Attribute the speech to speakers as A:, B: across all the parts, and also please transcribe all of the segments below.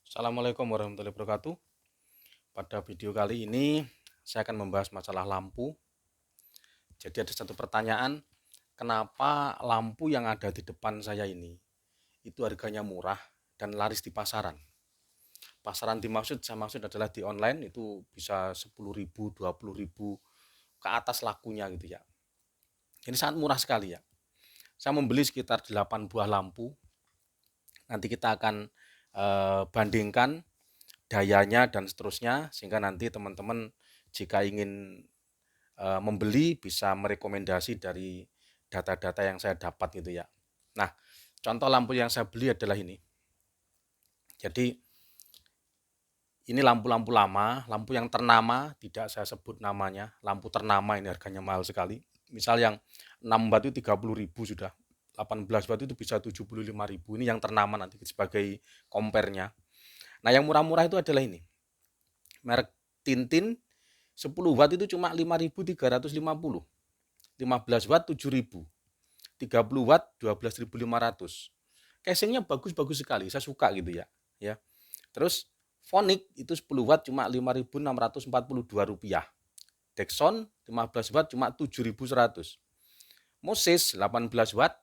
A: Assalamualaikum warahmatullahi wabarakatuh. Pada video kali ini saya akan membahas masalah lampu. Jadi ada satu pertanyaan, kenapa lampu yang ada di depan saya ini itu harganya murah dan laris di pasaran? Pasaran dimaksud, saya maksud adalah di online itu bisa 10.000, 20.000 ke atas lakunya gitu ya. Ini sangat murah sekali ya. Saya membeli sekitar 8 buah lampu. Nanti kita akan bandingkan dayanya dan seterusnya sehingga nanti teman-teman jika ingin membeli bisa merekomendasi dari data-data yang saya dapat gitu ya. Nah, contoh lampu yang saya beli adalah ini. Jadi ini lampu-lampu lama, lampu yang ternama, tidak saya sebut namanya, lampu ternama ini harganya mahal sekali. Misal yang 6 watt itu 30.000 sudah, 18 watt itu bisa 75.000. Ini yang ternama nanti sebagai compare-nya. Nah, yang murah-murah itu adalah ini. Merek Tintin 10 watt itu cuma 5.350. 15 watt 7.000. 30 watt 12.500. Casingnya bagus-bagus sekali, saya suka gitu ya. Ya. Terus Phonic itu 10 watt cuma Rp5.642. Dexon 15 watt cuma 7.100. Moses 18 watt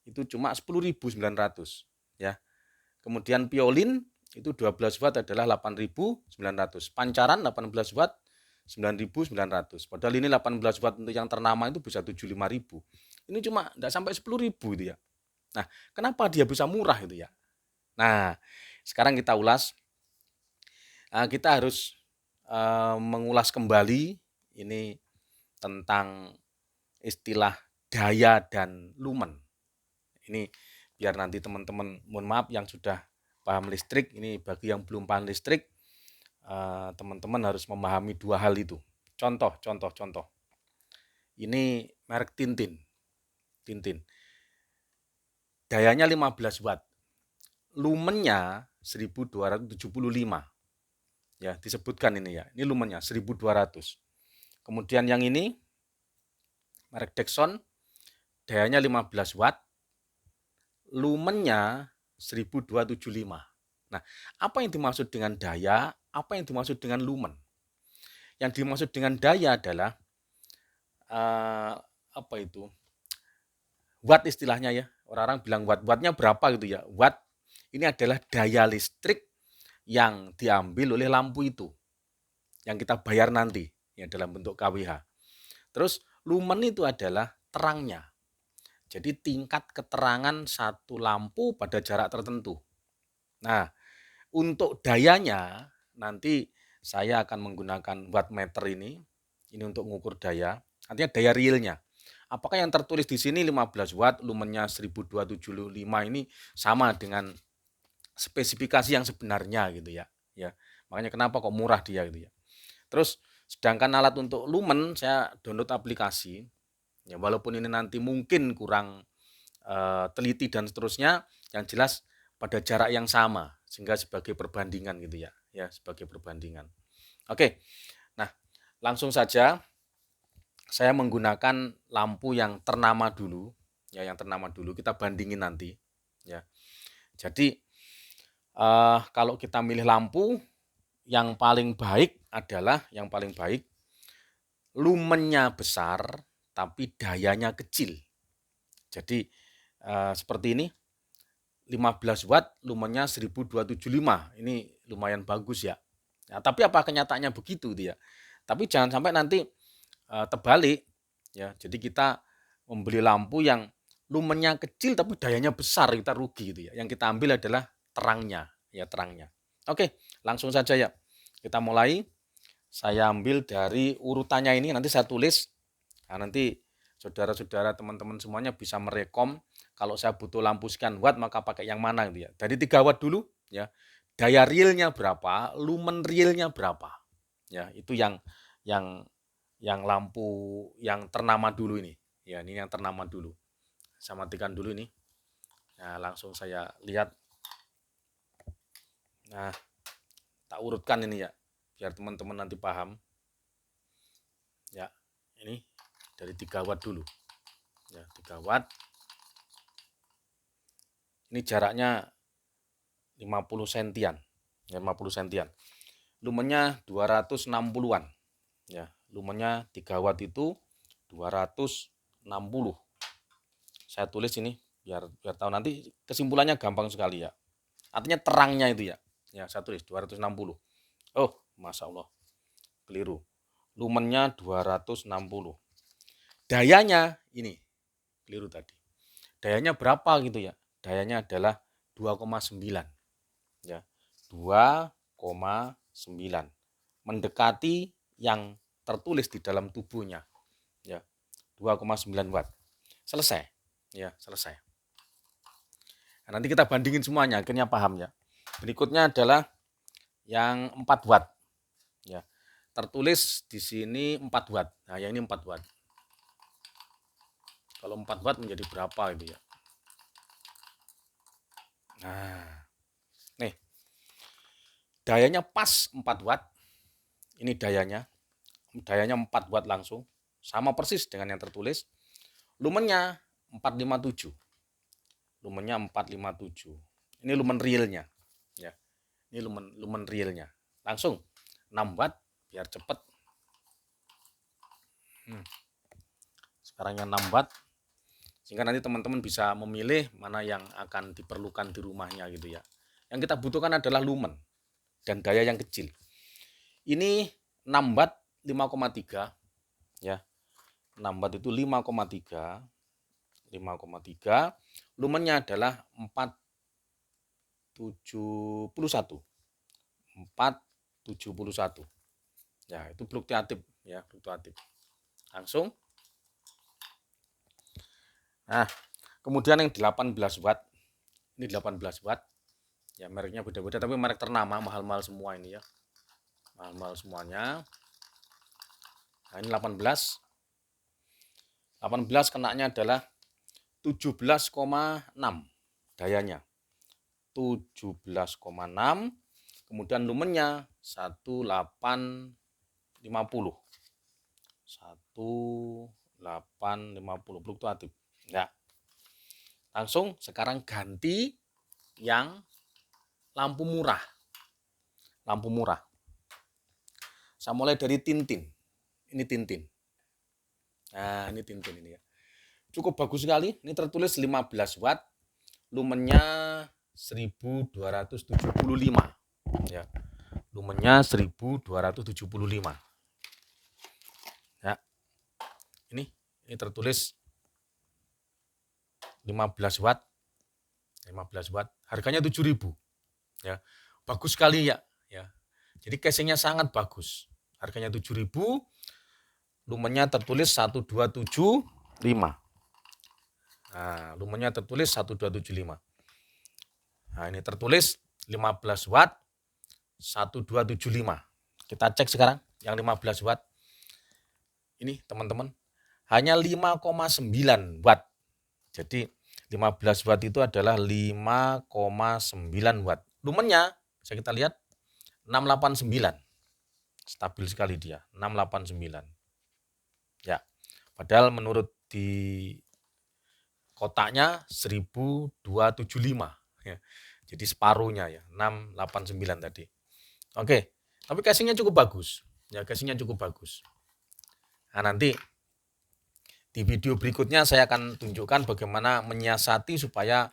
A: itu cuma 10.900 ya. Kemudian Piolin itu 12 watt adalah 8.900. Pancaran 18 watt 9.900. Padahal ini 18 watt untuk yang ternama itu bisa 75.000. Ini cuma tidak sampai 10.000 itu ya. Nah, kenapa dia bisa murah itu ya? Nah, sekarang kita ulas. Kita harus mengulas kembali ini tentang istilah daya dan lumen. Ini biar nanti teman-teman, mohon maaf yang sudah paham listrik, ini bagi yang belum paham listrik, teman-teman harus memahami dua hal itu. Contoh. Ini merek Tintin. Dayanya 15 watt. Lumennya 1275. Ya, disebutkan ini ya. Ini lumennya 1200. Kemudian yang ini merek Dexon, dayanya 15 watt, lumennya 1275. Nah, apa yang dimaksud dengan daya? Apa yang dimaksud dengan lumen? Yang dimaksud dengan daya adalah apa itu? Watt istilahnya ya. Orang-orang bilang watt. Wattnya berapa gitu ya? Watt ini adalah daya listrik yang diambil oleh lampu itu, yang kita bayar nanti ya dalam bentuk KWH. Terus lumen itu adalah terangnya. Jadi tingkat keterangan satu lampu pada jarak tertentu. Nah, untuk dayanya nanti saya akan menggunakan wattmeter ini untuk mengukur daya, artinya daya realnya. Apakah yang tertulis di sini 15 watt, lumennya 1275 ini sama dengan spesifikasi yang sebenarnya gitu ya. Ya, makanya kenapa kok murah dia gitu ya. Terus sedangkan alat untuk lumen saya download aplikasi. Ya, walaupun ini nanti mungkin kurang teliti dan seterusnya, yang jelas pada jarak yang sama sehingga sebagai perbandingan gitu ya. Ya, sebagai perbandingan. Oke. Nah, langsung saja saya menggunakan lampu yang ternama dulu, ya yang ternama dulu kita bandingin nanti, ya. Jadi kalau kita milih lampu yang paling baik adalah lumennya besar tapi dayanya kecil. Jadi seperti ini 15 watt lumennya 1275. Ini lumayan bagus ya. Nah, tapi apa kenyataannya begitu dia? Tapi jangan sampai nanti terbalik ya. Jadi kita membeli lampu yang lumennya kecil tapi dayanya besar, kita rugi gitu ya. Yang kita ambil adalah terangnya, ya terangnya. Oke, langsung saja ya. Kita mulai. Saya ambil dari urutannya ini, nanti saya tulis. Nah, nanti saudara-saudara teman-teman semuanya bisa merekom kalau saya butuh lampu sekian watt maka pakai yang mana gitu ya. Dari 3 watt dulu ya. Daya realnya berapa, lumen realnya berapa. Ya, itu yang lampu yang ternama dulu ini. Ya, ini yang ternama dulu. Saya matikan dulu ini. Nah, langsung saya lihat. Nah, tak urutkan ini ya, biar teman-teman nanti paham. Ya, ini dari 3 watt dulu. Ya, 3 watt. Ini jaraknya 50 sentian. ya 50 sentian. Lumennya 260-an. Ya, lumennya 3 watt itu 260. Saya tulis ini biar tahu, nanti kesimpulannya gampang sekali ya. Artinya terangnya itu ya. Ya, saya tulis 260. Oh, Masya Allah. Keliru. Lumennya 260. Dayanya ini keliru tadi. Dayanya berapa gitu ya? Dayanya adalah 2,9. Ya. 2,9. Mendekati yang tertulis di dalam tubuhnya. Ya. 2,9 watt. Selesai. Ya, selesai. Nah, nanti kita bandingin semuanya akhirnya paham ya. Berikutnya adalah yang 4 watt. Ya. Tertulis di sini 4 watt. Nah, yang ini 4 watt. Kalau 4 watt menjadi berapa itu ya? Nah, nih. Dayanya pas 4 watt. Ini dayanya. Dayanya 4 watt langsung. Sama persis dengan yang tertulis. Lumennya 457. Lumennya 457. Ini lumen realnya. Ya. Ini lumen realnya. Langsung 6 watt biar cepet. Sekarang yang 6 watt. Sehingga nanti teman-teman bisa memilih mana yang akan diperlukan di rumahnya gitu ya. Yang kita butuhkan adalah lumen dan daya yang kecil. Ini 6 watt 5,3 ya. 6 watt itu 5,3. 5,3. Lumennya adalah 471. 471. Ya, itu fluktuatif ya, fluktuatif. Langsung. Nah, kemudian yang 18 watt. Ini 18 watt. Ya, mereknya beda-beda tapi merek ternama, mahal-mahal semua ini ya. Mahal-mahal semuanya. Nah, ini 18. 18 kenanya adalah 17,6 dayanya. 17,6. Kemudian lumennya 1850. 1850 fluktuatif. Ya. Langsung sekarang ganti yang lampu murah. Lampu murah. Saya mulai dari Tintin. Ini Tintin. Nah, ini Tintin ini ya. Cukup bagus sekali. Ini tertulis 15 watt. Lumennya 1275. Ya. Lumennya 1275. Ya. Ini tertulis 15 watt. 15 watt. Harganya 7.000. Ya. Bagus sekali ya. Ya. Jadi casingnya sangat bagus. Harganya 7.000. Lumennya tertulis 1275. Nah, lumennya tertulis 1275. Nah, ini tertulis 15 watt 1275. Kita cek sekarang yang 15 watt. Ini teman-teman hanya 5,9 watt. Jadi 15 watt itu adalah 5,9 watt. Lumennya bisa kita lihat 689. Stabil sekali dia, 689. Ya. Padahal menurut di kotaknya 1275 ya. Jadi separuhnya ya, 689 tadi. Oke, tapi casingnya cukup bagus. Ya, casingnya cukup bagus. Nah, nanti di video berikutnya saya akan tunjukkan bagaimana menyiasati supaya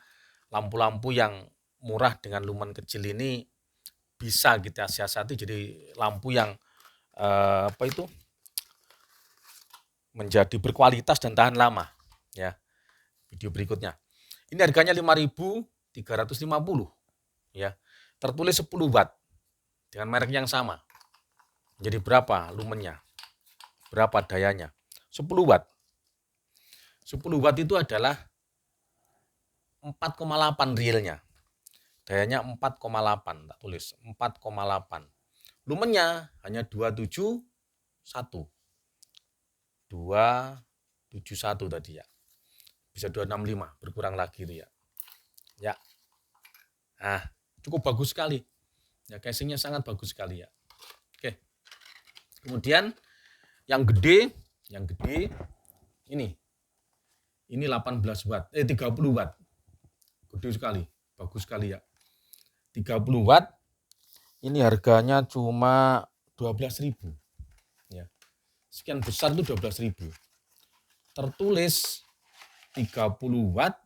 A: lampu-lampu yang murah dengan lumen kecil ini bisa kita siasati jadi lampu yang menjadi berkualitas dan tahan lama ya. Video berikutnya. Ini harganya 5.350 ya. Tertulis 10 watt dengan merek yang sama. Jadi berapa lumennya? Berapa dayanya? 10 watt. 10 watt itu adalah 4,8 realnya. Dayanya 4,8, tak tulis 4,8. Lumennya hanya 271. 271 tadi ya. Bisa 265, berkurang lagi itu ya. Ya. Nah, cukup bagus sekali. Ya, casingnya sangat bagus sekali ya. Oke. Kemudian yang gede ini 18 watt, 30 watt. Gede sekali, bagus sekali ya. 30 watt. Ini harganya cuma 12.000 ya. Sekian besar itu 12.000. Tertulis 30 watt,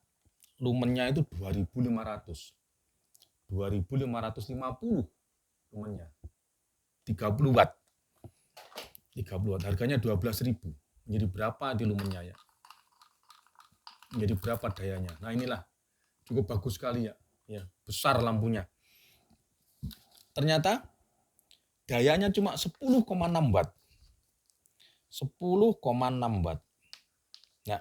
A: lumennya itu 2500. 2550 lumennya. 30 watt. 30 watt. Harganya 12.000. Jadi berapa di lumennya ya? Jadi berapa dayanya? Nah, inilah cukup bagus sekali ya. Ya, besar lampunya. Ternyata dayanya cuma 10,6 watt. 10,6 watt. Nah,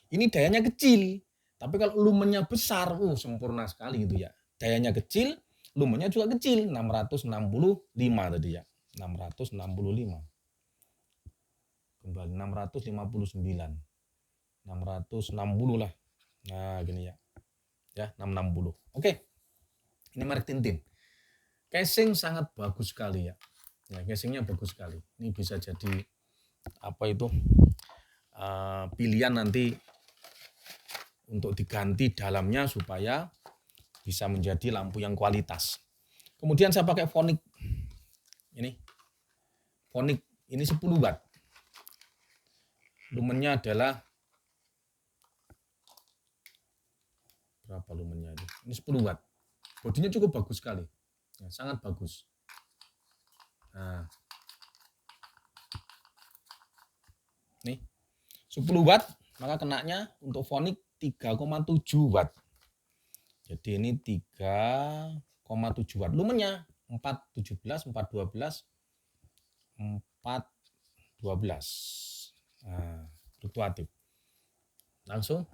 A: ini dayanya kecil. Tapi kalau lumennya besar, sempurna sekali gitu ya. Dayanya kecil, lumennya juga kecil. 665 tadi ya. 665. Kembali 659. 660 lah. Nah, gini ya. Ya, 660. Oke. Ini merek Tintin. Casing sangat bagus sekali ya. Ya, casingnya bagus sekali. Ini bisa jadi pilihan nanti untuk diganti dalamnya supaya bisa menjadi lampu yang kualitas. Kemudian saya pakai Phonic. Ini Phonic ini 10 watt. Lumennya adalah berapa lumennya ini? Ini 10 watt. Bodinya cukup bagus sekali. Ya, sangat bagus. Nah, nih 10 watt, maka kenanya untuk Phonic 3,7 watt. Jadi ini 3,7 watt. Lumennya 417, 412, 412. Nah, fluktuatif. Langsung.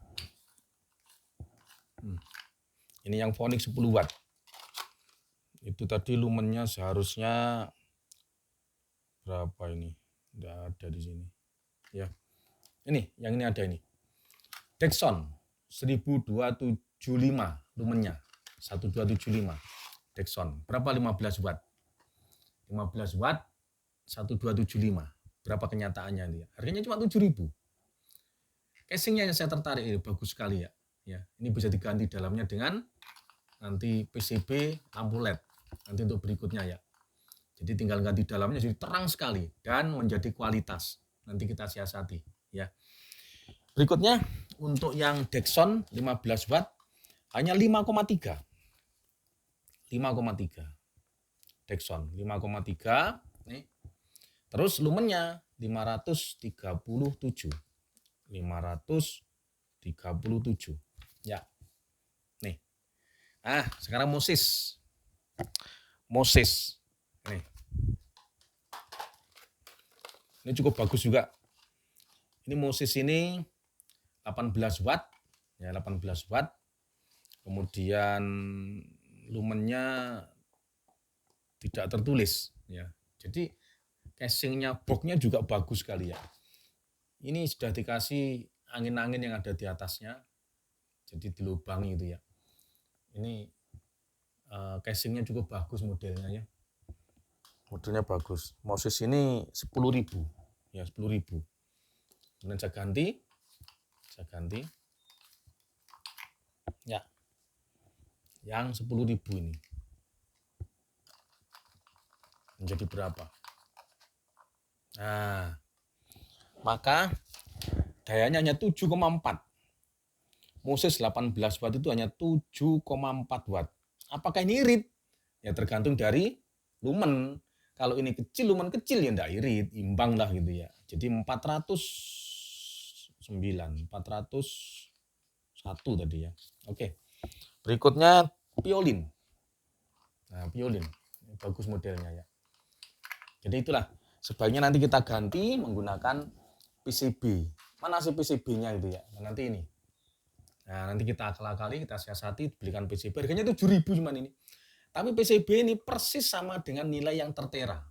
A: Ini yang Phonic 10 watt. Itu tadi lumennya seharusnya berapa ini? Enggak ada di sini. Ya. Ini, yang ini ada ini. Dexon 1275 lumennya. 1275. Dexon. Berapa 15 watt? 15 watt 1275. Berapa kenyataannya ini? Harganya cuma 7.000. Casingnya yang saya tertarik ini bagus sekali ya. Ya, ini bisa diganti dalamnya dengan nanti PCB lampu LED. Nanti untuk berikutnya ya. Jadi tinggal ganti dalamnya jadi terang sekali dan menjadi kualitas. Nanti kita siasati ya. Berikutnya untuk yang Dexon 15 watt hanya 5,3. 5,3. Dexon 5,3 nih. Terus lumennya 537. 537. Ya. Nih. Nah, sekarang Moses. Nih. Ini cukup bagus juga. Ini Moses ini 18 watt. Ya, 18 watt. Kemudian lumennya tidak tertulis ya. Jadi casingnya, boxnya juga bagus sekali ya. Ini sudah dikasih angin-angin yang ada di atasnya. Jadi dilubangi itu ya. Ini casingnya cukup bagus modelnya ya. Modelnya bagus. Moses ini 10.000. Ya, 10.000. Kemudian saya ganti. Ya. Yang 10.000 ini. Menjadi berapa? Nah, maka dayanya hanya 7,4. Moses 18 watt itu hanya 7,4 watt. Apakah ini irit? Ya tergantung dari lumen. Kalau ini kecil, lumen kecil ya enggak irit, imbang lah gitu ya. Jadi 401 tadi ya. Oke. Berikutnya Piolin. Nah, Piolin. Bagus modelnya ya. Jadi itulah, sebaiknya nanti kita ganti menggunakan PCB. Mana sih PCB-nya itu ya? Nah, nanti ini. Nah, nanti kita akal-akali, kita siasati, belikan PCB. Harganya 7.000 cuman ini. Tapi PCB ini persis sama dengan nilai yang tertera.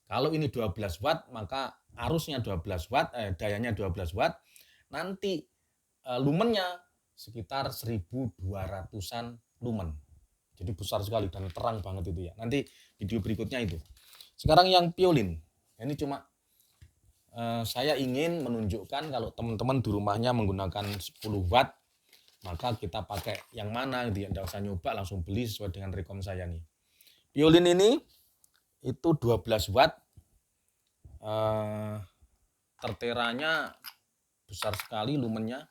A: Kalau ini 12 watt, maka arusnya 12 watt, dayanya 12 watt. Nanti lumennya sekitar 1.200-an lumen. Jadi besar sekali dan terang banget itu ya. Nanti video berikutnya itu. Sekarang yang Piolin. Ini cuma saya ingin menunjukkan kalau teman-teman di rumahnya menggunakan 10 watt, maka kita pakai yang mana gitu ya. Nggak usah nyoba, langsung beli sesuai dengan rekom saya nih. Piolin ini itu 12 watt, eh, terteranya besar sekali lumennya.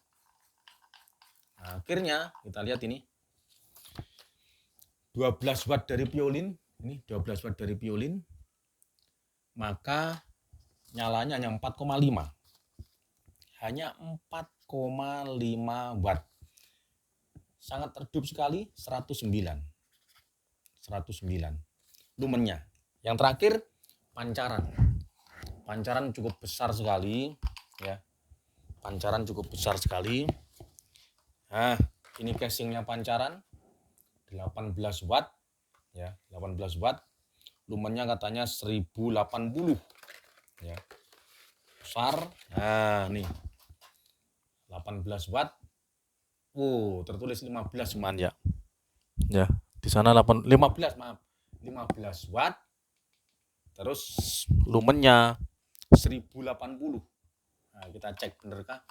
A: Nah, akhirnya kita lihat ini 12 watt dari piolin, ini 12 watt dari piolin, maka nyalanya hanya 4,5. Hanya 4,5 watt. Sangat redup sekali, 109. 109 lumennya. Yang terakhir pancaran. Pancaran cukup besar sekali ya. Pancaran cukup besar sekali. Nah, ini casingnya pancaran 18 watt ya, 18 watt. Lumennya katanya 1080 ya. Besar. Nah, nih 18 watt. Tertulis 15 cuman ya. Ya, di sana 15 maaf. 15 watt. Terus lumennya 1080. Nah, kita cek benerkah?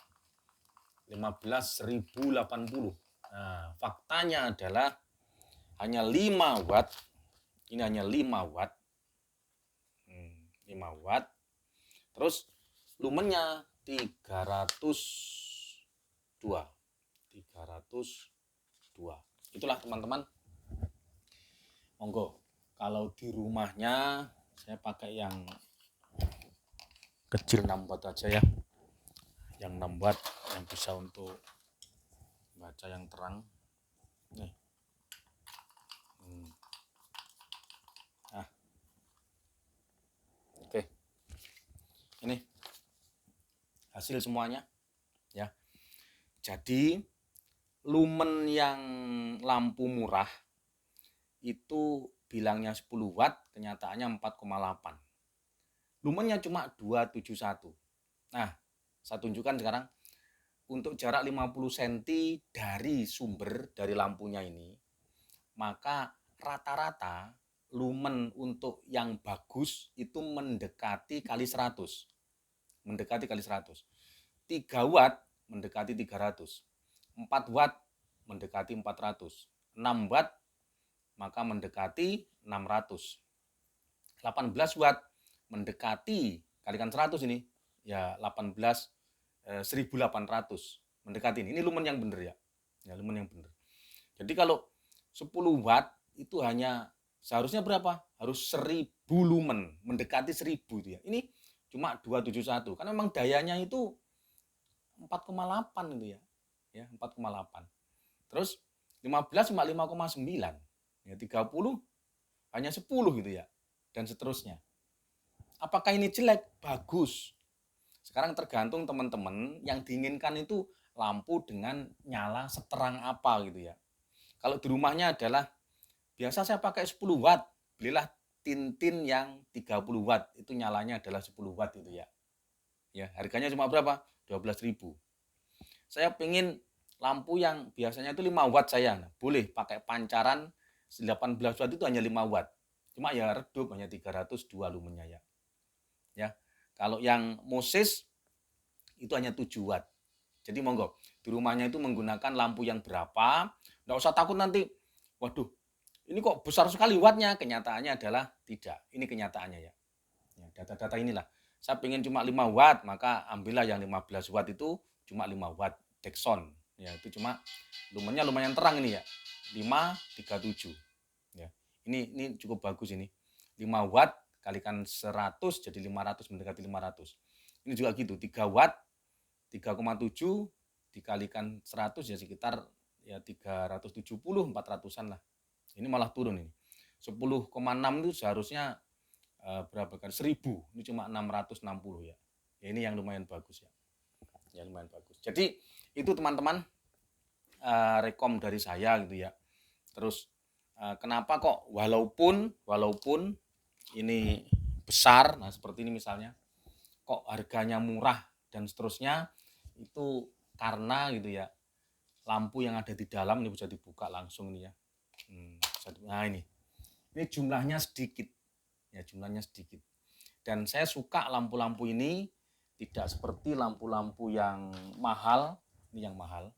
A: 15.080. Nah, faktanya adalah hanya 5 watt. Ini hanya 5 watt. 5 watt. Terus lumennya 302. 302. Itulah teman-teman. Monggo, kalau di rumahnya saya pakai yang kecil 6 watt aja ya. Yang 6 watt yang bisa untuk baca yang terang. Nih. Nah. Oke. Ini hasil semuanya ya. Jadi lumen yang lampu murah itu bilangnya 10 watt, kenyataannya 4,8. Lumennya cuma 271. Nah, saya tunjukkan sekarang untuk jarak 50 cm dari sumber, dari lampunya ini, maka rata-rata lumen untuk yang bagus itu mendekati kali 100. Mendekati kali 100. 3 watt mendekati 300. 4 watt mendekati 400. 6 watt maka mendekati 600. 18 watt mendekati kalikan 100 ini ya 18.800 mendekati ini lumen yang benar ya. Ya, lumen yang benar. Jadi kalau 10 watt itu hanya seharusnya berapa? Harus 1000 lumen, mendekati 1000 itu ya. Ini cuma 271 karena memang dayanya itu 4,8 itu ya. Ya, 4,8. Terus 15 cuma 5,9. Ya, 30 hanya 10 gitu ya. Dan seterusnya. Apakah ini jelek? Bagus. Sekarang tergantung teman-teman yang diinginkan itu lampu dengan nyala seterang apa gitu ya. Kalau di rumahnya adalah biasa saya pakai 10 watt, belilah tintin yang 30 watt, itu nyalanya adalah 10 watt itu ya. Ya, harganya cuma berapa? 12.000. Saya pengen lampu yang biasanya itu 5 watt saya. Nah, boleh pakai pancaran 18 watt itu hanya 5 watt. Cuma ya redup hanya 302 lumennya ya. Ya. Kalau yang Moses itu hanya 7 watt. Jadi monggo, di rumahnya itu menggunakan lampu yang berapa? Nggak usah takut nanti, waduh, ini kok besar sekali wattnya. Kenyataannya adalah tidak. Ini kenyataannya ya. Data-data inilah. Saya pengen cuma 5 watt, maka ambillah yang 15 watt itu cuma 5 watt Dexon. Ya, itu cuma lumennya lumayan terang ini ya. 537. Ya. Ini cukup bagus ini. 5 watt kalikan 100 jadi 500 mendekati 500. Ini juga gitu, 3 watt 3,7 dikalikan 100 ya sekitar ya 370 400-an lah. Ini malah turun ini. 10,6 itu seharusnya berapa kan? 1000. Ini cuma 660 ya. Ya ini yang lumayan bagus ya. Ya lumayan bagus. Jadi itu teman-teman rekom dari saya gitu ya. Terus kenapa kok walaupun ini besar, nah seperti ini misalnya, kok harganya murah dan seterusnya, itu karena gitu ya lampu yang ada di dalam ini bisa dibuka langsung nih ya. Nah ini jumlahnya sedikit ya, jumlahnya sedikit. Dan saya suka lampu-lampu ini tidak seperti lampu-lampu yang mahal. Ini yang mahal,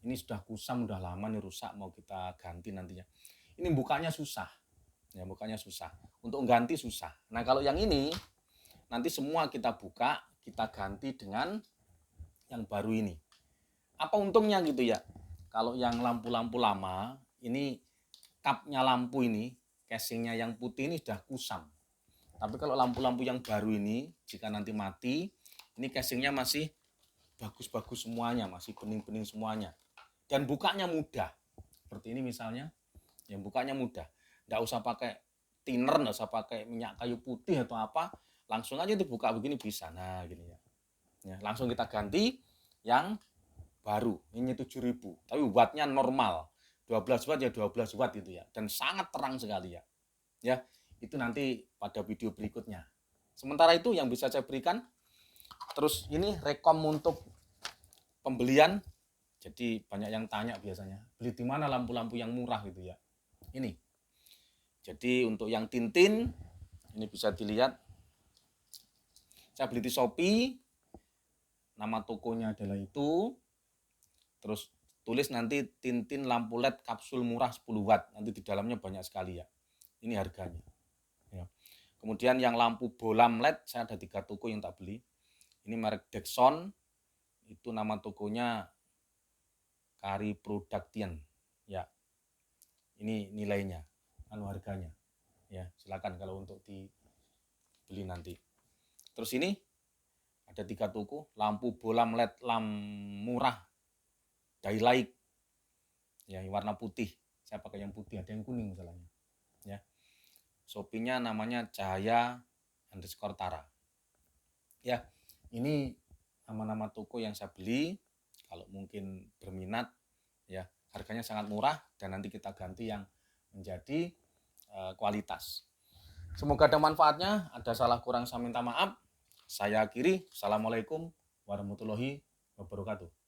A: ini sudah kusam, udah lama nih rusak, mau kita ganti nantinya. Ini bukanya susah Ya, bukanya susah. Untuk ganti susah. Nah, kalau yang ini nanti semua kita buka, kita ganti dengan yang baru ini. Apa untungnya gitu ya? Kalau yang lampu-lampu lama, ini kapnya lampu ini, casingnya yang putih ini sudah kusam. Tapi kalau lampu-lampu yang baru ini, jika nanti mati, ini casingnya masih bagus-bagus semuanya, masih bening-bening semuanya. Dan bukanya mudah. Seperti ini misalnya, yang bukanya mudah. Nggak usah pakai thinner, nggak usah pakai minyak kayu putih atau apa, langsung aja dibuka begini bisa. Nah, gini ya. Langsung kita ganti yang baru. Ini 7.000, tapi wattnya normal. 12 watt ya 12 watt itu ya. Dan sangat terang sekali ya. Ya, itu nanti pada video berikutnya. Sementara itu yang bisa saya berikan, terus ini rekom untuk pembelian. Jadi banyak yang tanya biasanya, beli di mana lampu-lampu yang murah gitu ya. Ini. Jadi untuk yang Tintin, ini bisa dilihat. Saya beli di Shopee. Nama tokonya adalah itu. Terus tulis nanti Tintin lampu LED kapsul murah 10 watt. Nanti di dalamnya banyak sekali ya. Ini harganya. Ya. Kemudian yang lampu bolam LED, saya ada 3 toko yang tak beli. Ini merek Dexon. Itu nama tokonya Kari Production. Ya. Ini nilainya, harganya. Ya, silakan kalau untuk dibeli nanti. Terus ini ada 3 toko, lampu bolam LED murah Daylight. Ya, warna putih. Saya pakai yang putih, ada yang kuning masalahnya. Ya. Shopee-nya namanya Cahaya_Tara. Ya, ini nama-nama toko yang saya beli. Kalau mungkin berminat, ya harganya sangat murah dan nanti kita ganti yang menjadi kualitas. Semoga ada manfaatnya. Ada salah kurang saya minta maaf. Saya akhiri. Assalamualaikum warahmatullahi wabarakatuh.